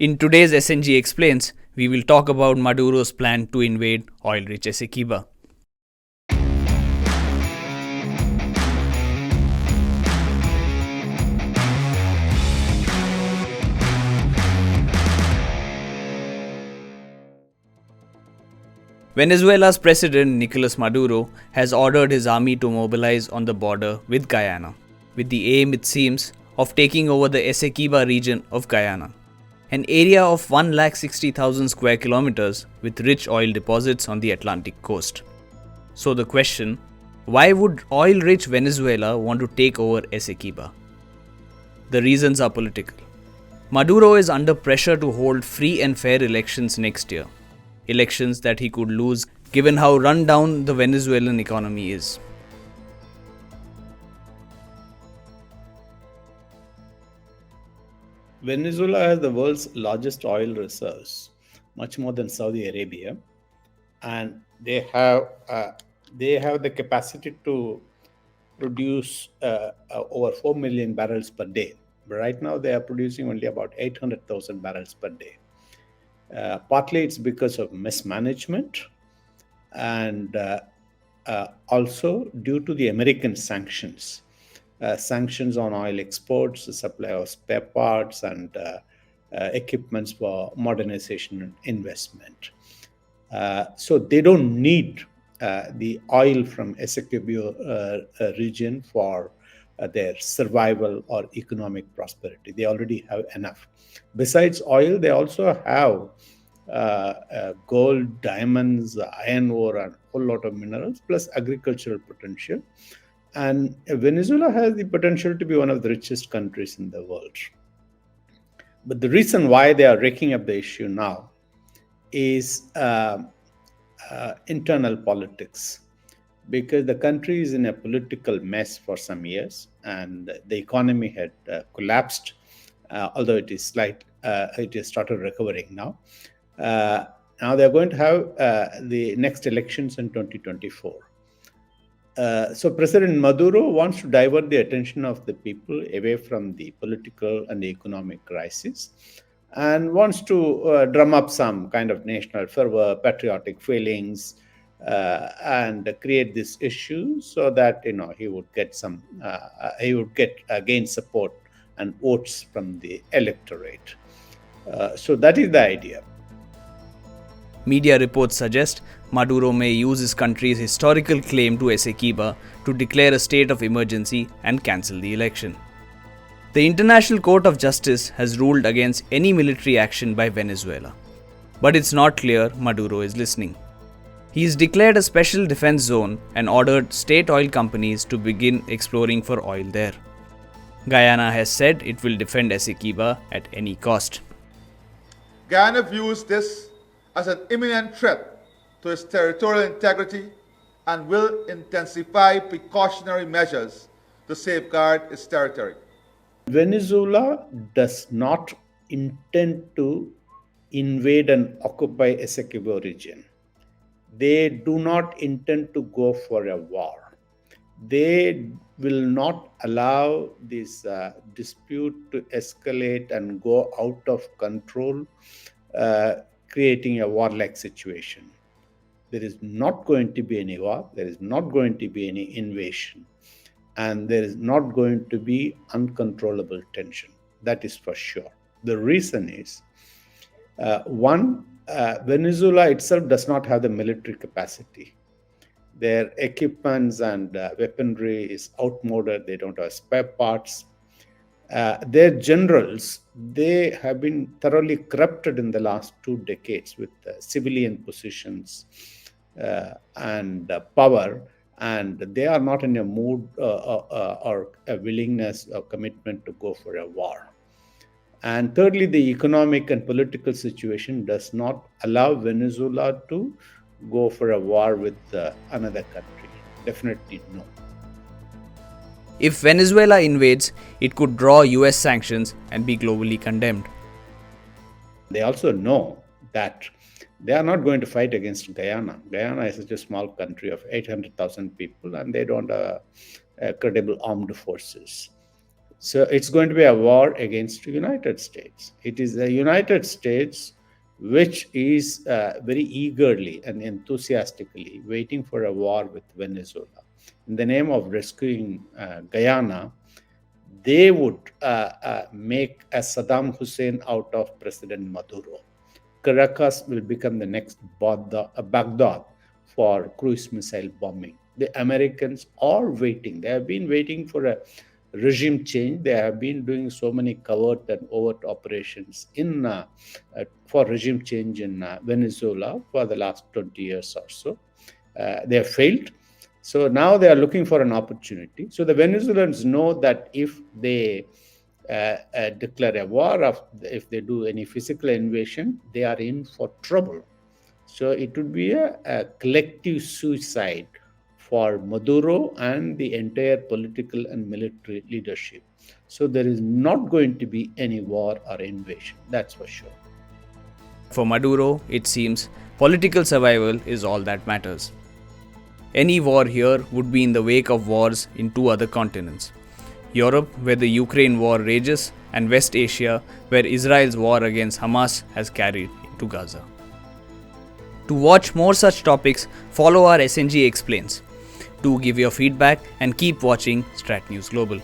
In today's SNG Explains, we will talk about Maduro's plan to invade oil-rich Essequiba. Venezuela's President Nicolás Maduro has ordered his army to mobilize on the border with Guyana, with the aim, it seems, of taking over the Essequiba region of Guyana, an area of 160,000 square kilometers with rich oil deposits on the Atlantic coast. So the question, why would oil-rich Venezuela want to take over Essequiba? The reasons are political. Maduro is under pressure to hold free and fair elections next year. Elections that he could lose given how run down the Venezuelan economy is. Venezuela has the world's largest oil reserves, much more than Saudi Arabia, and they have the capacity to produce over 4 million barrels per day. But right now, they are producing only about 800,000 barrels per day. Partly it's because of mismanagement and also due to the American sanctions. Sanctions on oil exports, the supply of spare parts and equipments for modernization and investment. So they don't need the oil from Essequibo region for their survival or economic prosperity. They already have enough. Besides oil, they also have gold, diamonds, iron ore, and a whole lot of minerals, plus agricultural potential. And Venezuela has the potential to be one of the richest countries in the world. But the reason why they are raking up the issue now is internal politics, because the country is in a political mess for some years and the economy had collapsed, although it has started recovering now. Now they're going to have the next elections in 2024. So President Maduro wants to divert the attention of the people away from the political and the economic crisis and wants to drum up some kind of national fervor, patriotic feelings, and create this issue so that he would get gain support and votes from the electorate. So that is the idea. Media reports suggest Maduro may use his country's historical claim to Essequiba to declare a state of emergency and cancel the election. The International Court of Justice has ruled against any military action by Venezuela. But it's not clear Maduro is listening. He's declared a special defense zone and ordered state oil companies to begin exploring for oil there. Guyana has said it will defend Essequiba at any cost. Guyana views this as an imminent threat to its territorial integrity and will intensify precautionary measures to safeguard its territory. Venezuela does not intend to invade and occupy Essequibo region. They do not intend to go for a war. They will not allow this dispute to escalate and go out of control, creating a warlike situation. There is not going to be any war. There is not going to be any invasion. And there is not going to be uncontrollable tension. That is for sure. The reason is, Venezuela itself does not have the military capacity. Their equipments and weaponry is outmoded. They don't have spare parts. Their generals, they have been thoroughly corrupted in the last 2 decades with civilian positions and power, and they are not in a mood or a willingness or commitment to go for a war. And thirdly, the economic and political situation does not allow Venezuela to go for a war with another country. Definitely no. If Venezuela invades, it could draw US sanctions and be globally condemned. They also know that they are not going to fight against Guyana. Guyana is such a small country of 800,000 people and they don't have credible armed forces. So it's going to be a war against the United States. It is the United States which is very eagerly and enthusiastically waiting for a war with Venezuela. In the name of rescuing Guyana, they would make a Saddam Hussein out of President Maduro. Caracas will become the next Baghdad for cruise missile bombing. The Americans are waiting. They have been waiting for a regime change. They have been doing so many covert and overt operations for regime change in Venezuela for the last 20 years or so. They have failed. So now they are looking for an opportunity. So the Venezuelans know that if they declare a war, if they do any physical invasion, they are in for trouble. So it would be a collective suicide for Maduro and the entire political and military leadership. So there is not going to be any war or invasion, that's for sure. For Maduro, it seems political survival is all that matters. Any war here would be in the wake of wars in two other continents. Europe, where the Ukraine war rages, and West Asia, where Israel's war against Hamas has carried into Gaza. To watch more such topics, follow our SNG Explains. Do give your feedback and keep watching StratNewsGlobal.